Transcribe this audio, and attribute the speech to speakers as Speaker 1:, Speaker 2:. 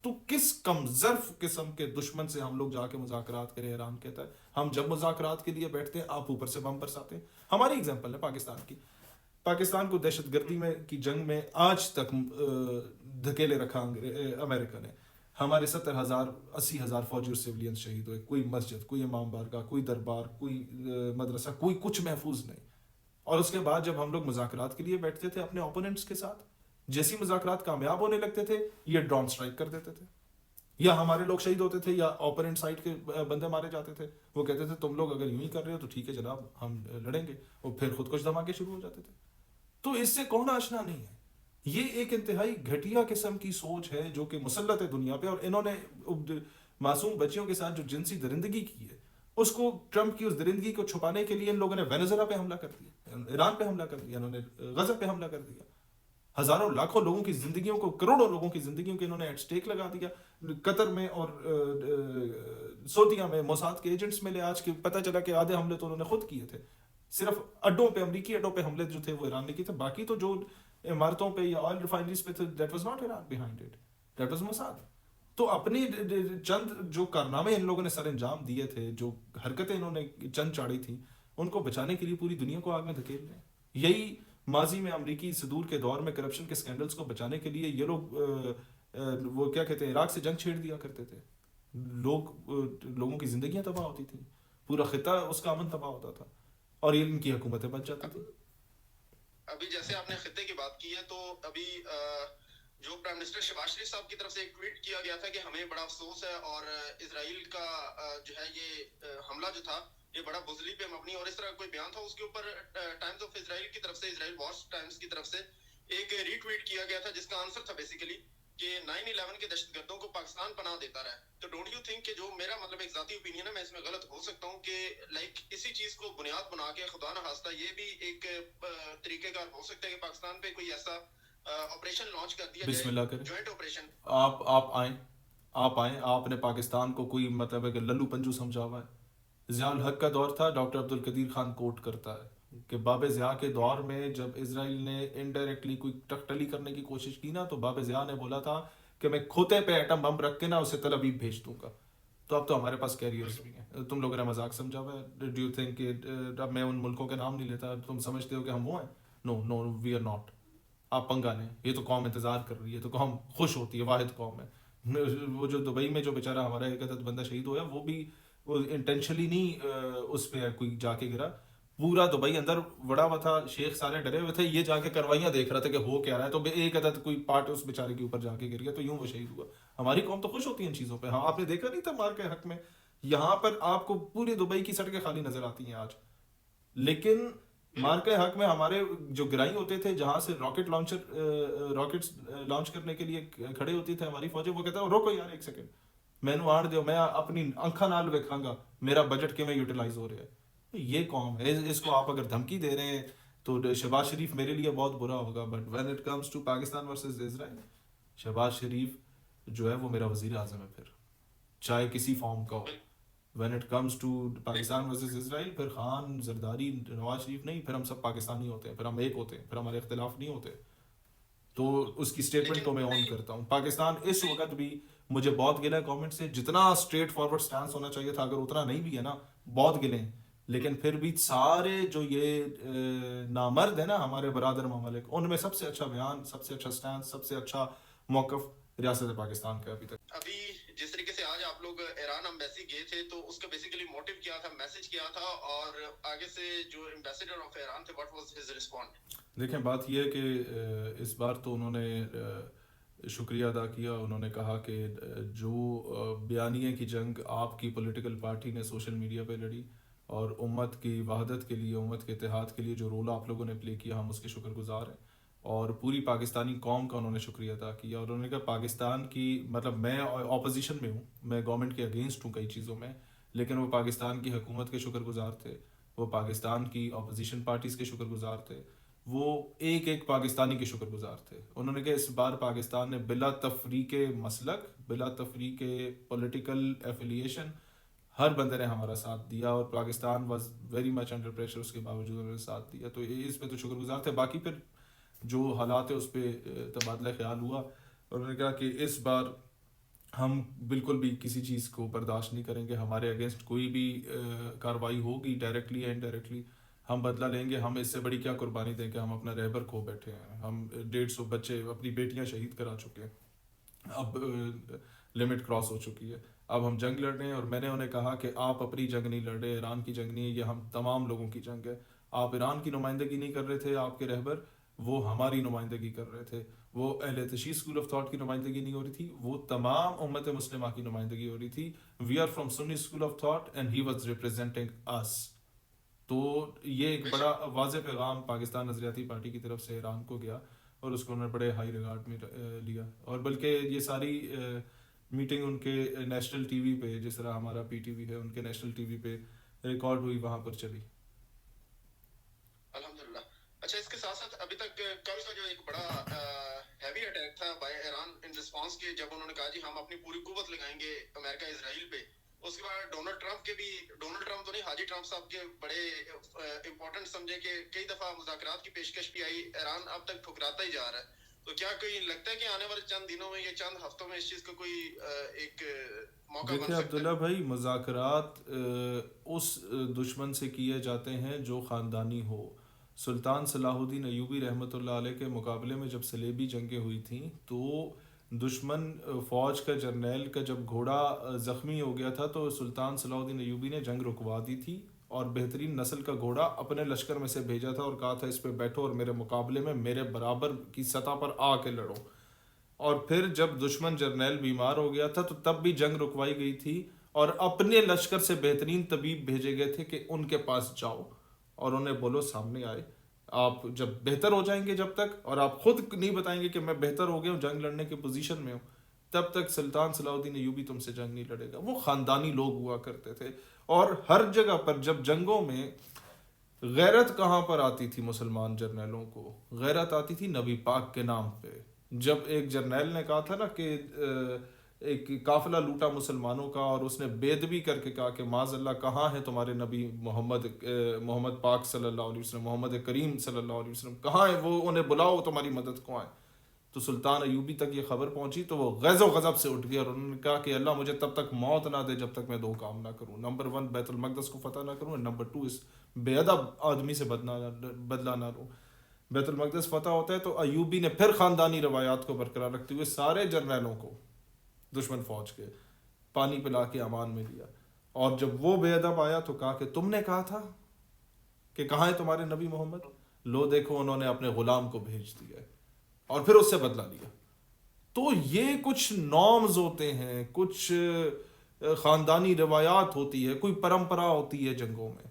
Speaker 1: تو کس کم ظرف قسم کے دشمن سے ہم لوگ جا کے مذاکرات کریں؟ ایران کہتا ہے ہم جب مذاکرات کے لیے بیٹھتے ہیں آپ اوپر سے بم برساتے ہیں. ہماری اگزامپل ہے پاکستان کی. پاکستان کو دہشت گردی میں کی جنگ میں آج تک دھکیلے رکھا امریکہ نے. ہمارے 70,000 80,000 فوجی اور سیولینز شہید ہوئے. کوئی مسجد، کوئی امام بارگاہ، کوئی دربار، کوئی مدرسہ، کوئی کچھ محفوظ نہیں. اور اس کے بعد جب ہم لوگ مذاکرات کے لیے بیٹھتے تھے اپنے اوپوننٹس کے ساتھ، جیسی مذاکرات کامیاب ہونے لگتے تھے یہ ڈرون اسٹرائک کر دیتے تھے، یا ہمارے لوگ شہید ہوتے تھے یا اوپوننٹ سائڈ کے بندے مارے جاتے تھے. وہ کہتے تھے تم لوگ اگر یوں ہی کر رہے ہو تو ٹھیک ہے جناب ہم لڑیں گے، اور پھر خود کش دھماکے شروع ہو جاتے تھے. تو اس سے کون آشنا نہیں ہے؟ یہ ایک انتہائی گھٹیا قسم کی سوچ ہے جو کہ مسلط ہے دنیا پہ. اور انہوں نے معصوم بچیوں کے ساتھ جو جنسی درندگی کی ہے اس کو، ٹرمپ کی اس درندگی کو چھپانے کے لیے ان لوگوں نے وینزویلا پہ حملہ کر دیا، ایران پہ حملہ کر دیا، انہوں نے غزہ پہ حملہ کر دیا. ہزاروں لاکھوں لوگوں کی زندگیوں کو، کروڑوں لوگوں کی زندگیوں کو انہوں نے ایٹ سٹیک لگا دیا. قطر میں اور سعودیہ میں موساد کے ایجنٹس ملے آج کے پتہ چلا کہ آدھے حملے تو انہوں نے خود کیے تھے. صرف اڈوں پہ، امریکی اڈوں پہ حملے جو تھے وہ ایران نے کیے تھے. باقی تو جو عمارتوں پہ یا آئل ریفائنریز پہ تھے that was not Iran behind it, that was Mossad. تو اپنی چند جو کارنامے ان لوگوں نے سر انجام دیے تھے، جو حرکتیں انہوں نے چند چاڑی تھیں، ان کو بچانے کے لیے پوری دنیا کو آگ میں دھکیل رہے ہیں. یہی ماضی میں امریکی صدور کے دور میں کرپشن کے سکینڈلز کو بچانے کے لیے یہ لوگ وہ کیا کہتے ہیں عراق سے جنگ چھیڑ دیا کرتے تھے. لوگوں کی زندگیاں تباہ ہوتی تھیں، پورا خطہ اس کا امن تباہ ہوتا تھا، اور یہ ان کی حکومتیں بچ جاتی تھیں.
Speaker 2: ابھی جیسے آپ نے خطے کی بات کی ہے تو ابھی جو پرائم منسٹر شہباز شریف صاحب کی طرف سے ایک ٹویٹ کیا گیا تھا کہ ہمیں بڑا افسوس ہے اور اسرائیل کا جو ہے یہ حملہ جو تھا یہ بڑا بزدلی پہ مبنی، اور اس طرح کوئی بیان تھا. اس کے اوپر ٹائمز آف اسرائیل کی طرف سے، اسرائیل واچ ٹائمز کی طرف سے ایک ری ٹویٹ کیا گیا تھا جس کا آنسر تھا بیسیکلی کہ 9/11 کے دہشت گردوں کو پاکستان پناہ دیتا رہا ہے. تو ڈونٹ یو تھنک کہ جو میرا مطلب ایک ذاتی اوپینین ہے، میں اس میں غلط ہو سکتا ہوں، کہ لائک اسی چیز کو بنیاد بنا کے خدا نہ خواستہ یہ بھی ایک طریقہ کار ہو سکتا ہے کہ پاکستان پہ کوئی ایسا آپریشن لانچ کر دیا
Speaker 1: بسم اللہ کریں.
Speaker 2: Joint operation.
Speaker 1: آپ آئیں. آپ نے پاکستان کو کوئی مطلب ہے کہ للو پنجو سمجھا ہوا ہے؟ ضیاء الحق کا دور تھا، ڈاکٹر عبد القدیر خان کوٹ کرتا ہے کہ باب ضیاء کے دور میں جب اسرائیل نے انڈائریکٹلی کوئی ٹکٹلی کرنے کی کوشش کی نا، تو باب ضیاء نے بولا تھا کہ میں کھوتے پہ ایٹم بم رکھ کے نا اسے تل ابیب بھیج دوں گا. تو اب تو ہمارے پاس کیریئرز بھی ہیں. تم لوگوں نے مذاق سمجھا ہوا ہے. ڈو یو تھنک کہ اب میں ان ملکوں کے نام نہیں لیتا، تم سمجھتے ہو کہ ہم وہ ہیں؟ نو نو وی آر ناٹ. آپ پنگا لیں، یہ تو قوم انتظار کر رہی ہے، تو قوم خوش ہوتی ہے، واحد قوم ہے. وہ جو دبئی میں جو بیچارہ ہمارا ایک عدد بندہ شہید ہوا، وہ بھی انٹینشنلی نہیں اس پہ کوئی جا کے گرا. پورا دبئی اندر بڑا ہوا تھا، شیخ سارے ڈرے ہوئے تھے، یہ جا کے کروائیاں دیکھ رہا تھا کہ ہو کیا رہا ہے، تو ایک عدد کوئی پارٹ اس بیچارے کے اوپر جا کے گر گیا، تو یوں وہ شہید ہوا. ہماری قوم تو خوش ہوتی ہے ان چیزوں پہ. ہاں آپ نے دیکھا نہیں تھا مار کے حق میں؟ یہاں پر آپ کو پوری دبئی کی سڑکیں خالی نظر آتی ہیں آج، لیکن مار کے حق میں ہمارے جو گرائی ہوتے تھے، جہاں سے راکٹس لانچ کرنے کے لیے کھڑے ہوتی تھے ہماری فوجیں، وہ کہتا ہے روکو یار ایک سیکنڈ، میں نو آڑ دیو، میں اپنی آنکھاں نال ویکھاں گا میرا بجٹ کیویں یوٹیلائز ہو رہا ہے. یہ قوم ہے، اس کو آپ اگر دھمکی دے رہے ہیں تو شہباز شریف میرے لیے بہت برا ہوگا، but when it comes to Pakistan versus Israel, Shehbaz Sharif جو ہے وہ میرا وزیر اعظم ہے، پھر چاہے کسی فارم کا ہو. When it comes to Pakistan versus Israel, پھر خان، زرداری، نواز شریف نہیں، پھر ہم سب پاکستانی ہوتے ہیں، پھر ہم ایک ہوتے ہیں، پھر ہمارے اختلاف نہیں ہوتے. تو اس کی اسٹیٹمنٹ کو میں آن کرتا ہوں. پاکستان اس وقت بھی مجھے بہت گلے کامنٹ سے، جتنا اسٹریٹ فارورڈ سٹانس ہونا چاہیے تھا اگر اتنا نہیں بھی ہے نا، بہت گلے ہیں، لیکن پھر بھی سارے جو یہ نامرد ہیں نا ہمارے برادر ممالک، ان میں سب سے اچھا بیان، سب سے اچھا سٹانس، سب سے اچھا موقف ریاست پاکستان کا ابھی تک.
Speaker 2: ابھی جس طریقے سے آج آپ لوگ ایران امبیسی گئے تھے تو اس کا بیسیکلی موٹیو کیا تھا، میسج کیا تھا، اور آگے سے جو امبیسیڈر آف ایران تھے واٹ واز ہز ریسپونڈ؟
Speaker 1: دیکھیں بات یہ ہے کہ اس بار تو انہوں نے شکریہ ادا کیا. انہوں نے کہا کہ جو بیانیے کی جنگ آپ کی پولیٹیکل پارٹی نے سوشل میڈیا پہ لڑی، اور امت کی وحدت کے لیے، امت کے اتحاد کے لیے جو رول آپ لوگوں نے پلے کیا، ہم اس کے شکر گزار ہیں. اور پوری پاکستانی قوم کا انہوں نے شکریہ ادا کیا. اور انہوں نے کہا پاکستان کی، مطلب میں اپوزیشن میں ہوں، میں گورنمنٹ کے اگینسٹ ہوں کئی چیزوں میں، لیکن وہ پاکستان کی حکومت کے شکر گزار تھے، وہ پاکستان کی اپوزیشن پارٹیز کے شکر گزار تھے، وہ ایک ایک پاکستانی کے شکر گزار تھے. انہوں نے کہا اس بار پاکستان نے بلا تفریق مسلک، بلا تفریق پولیٹیکل ایفیلیشن، ہر بندے نے ہمارا ساتھ دیا، اور Pakistan was very much under pressure, اس کے باوجود انہوں نے ساتھ دیا. تو اس پہ تو شکر گزار تھے. باقی پھر جو حالات ہے اس پہ تبادلہ خیال ہوا. انہوں نے کہا کہ اس بار ہم بالکل بھی کسی چیز کو برداشت نہیں کریں گے. ہمارے اگینسٹ کوئی بھی کارروائی ہوگی ڈائریکٹلی یا انڈائریکٹلی ہم بدلہ لیں گے. ہم اس سے بڑی کیا قربانی دیں کہ ہم اپنا رہبر کھو بیٹھے ہیں. ہم 150 بچے اپنی بیٹیاں شہید کرا چکے ہیں. اب لمٹ کراس ہو چکی ہے. اب ہم جنگ لڑ رہے ہیں, اور میں نے انہیں کہا کہ آپ اپنی جنگ نہیں لڑ رہے, ایران کی جنگ نہیں ہے, یہ ہم تمام لوگوں کی جنگ ہے. آپ ایران کی نمائندگی نہیں کر رہے تھے, آپ کے رہبر وہ ہماری نمائندگی کر رہے تھے. وہ اہل تشیع اسکول آف تھاٹ کی نمائندگی نہیں ہو رہی تھی, وہ تمام امت مسلمہ کی نمائندگی ہو رہی تھی. We are from Sunni school of thought and he was representing us. تو یہ ایک بڑا واضح پیغام پاکستان نظریاتی پارٹی کی طرف سے ایران کو گیا, اور اس کو انہوں نے بڑے ہائی ریگارڈ میں لیا. اور بلکہ یہ ساری میٹنگ ان کے نیشنل ٹی وی پہ, جس طرح ہمارا پی ٹی وی ہے, ان کے نیشنل ٹی وی پہ ریکارڈ ہوئی, وہاں پر چلی.
Speaker 2: الحمدللہ. اچھا, اس کے ساتھ ساتھ ابھی تک کل کا جو ایک بڑا ہیوی اٹیک تھا بائی ایران ان رسپانس کے, جب انہوں نے کہا جی ہم اپنی پوری قوت لگائیں گے امریکہ اسرائیل پہ, اس کے بعد ڈونلڈ ٹرمپ کے بھی, ڈونلڈ ٹرمپ تو نہیں, حاجی ٹرمپ صاحب کے بڑے امپورٹنٹ سمجھے کہ کئی دفعہ مذاکرات کی پیشکش بھی آئی, ایران اب تک ٹھکراتا ہی جا رہا ہے. تو کیا کوئی لگتا ہے کہ آنے والے چند دنوں میں یا چند ہفتوں میں اس چیز کا کوئی ایک موقع بن
Speaker 1: دیکھیں
Speaker 2: سکتا
Speaker 1: عبداللہ بھائی, مذاکرات اس دشمن سے کیے جاتے ہیں جو خاندانی ہو. سلطان صلاح الدین ایوبی رحمۃ اللہ علیہ کے مقابلے میں جب صلیبی جنگیں ہوئی تھیں, تو دشمن فوج کا جرنیل کا جب گھوڑا زخمی ہو گیا تھا, تو سلطان صلاح الدین ایوبی نے جنگ رکوا دی تھی, اور بہترین نسل کا گھوڑا اپنے لشکر میں سے بھیجا تھا, اور کہا تھا اس پہ بیٹھو اور میرے مقابلے میں میرے برابر کی سطح پر آ کے لڑو. اور پھر جب دشمن جرنیل بیمار ہو گیا تھا, تو تب بھی جنگ رکوائی گئی تھی, اور اپنے لشکر سے بہترین طبیب بھیجے گئے تھے کہ ان کے پاس جاؤ اور انہیں بولو سامنے آئے, آپ جب بہتر ہو جائیں گے, جب تک, اور آپ خود نہیں بتائیں گے کہ میں بہتر ہو گیا ہوں, جنگ لڑنے کی پوزیشن میں ہوں, تب تک سلطان صلاح الدین ایوبی تم سے جنگ نہیں لڑے گا. وہ خاندانی لوگ ہوا کرتے تھے, اور ہر جگہ پر جب جنگوں میں غیرت کہاں پر آتی تھی مسلمان جرنیلوں کو, غیرت آتی تھی نبی پاک کے نام پہ. جب ایک جرنیل نے کہا تھا نا کہ ایک قافلہ لوٹا مسلمانوں کا, اور اس نے بید بھی کر کے کہا کہ معاذ اللہ کہاں ہے تمہارے نبی محمد پاک صلی اللہ علیہ وسلم, محمد کریم صلی اللہ علیہ وسلم کہاں ہے, وہ انہیں بلاؤ تمہاری مدد کو آئے. تو سلطان ایوبی تک یہ خبر پہنچی, تو وہ غیظ و غضب سے اٹھ گیا, اور انہوں نے کہا کہ اللہ مجھے تب تک موت نہ دے جب تک میں دو کام نہ کروں. نمبر 1 بیت المقدس کو فتح نہ کروں, اور نمبر 2 اس بے ادب آدمی سے بدلہ نہ لوں. بیت المقدس فتح ہوتا ہے تو ایوبی نے پھر خاندانی روایات کو برقرار رکھتے ہوئے سارے جرنیلوں کو دشمن فوج کے پانی پلا کے امان میں لیا. اور جب وہ بے ادب آیا تو کہا کہ تم نے کہا تھا کہ کہاں ہے تمہارے نبی محمد, لو دیکھو انہوں نے اپنے غلام کو بھیج دیا, اور پھر اس سے بدلہ لیا. تو یہ کچھ نارمز ہوتے ہیں, کچھ خاندانی روایات ہوتی ہے, کوئی پرمپرا ہوتی ہے جنگوں میں.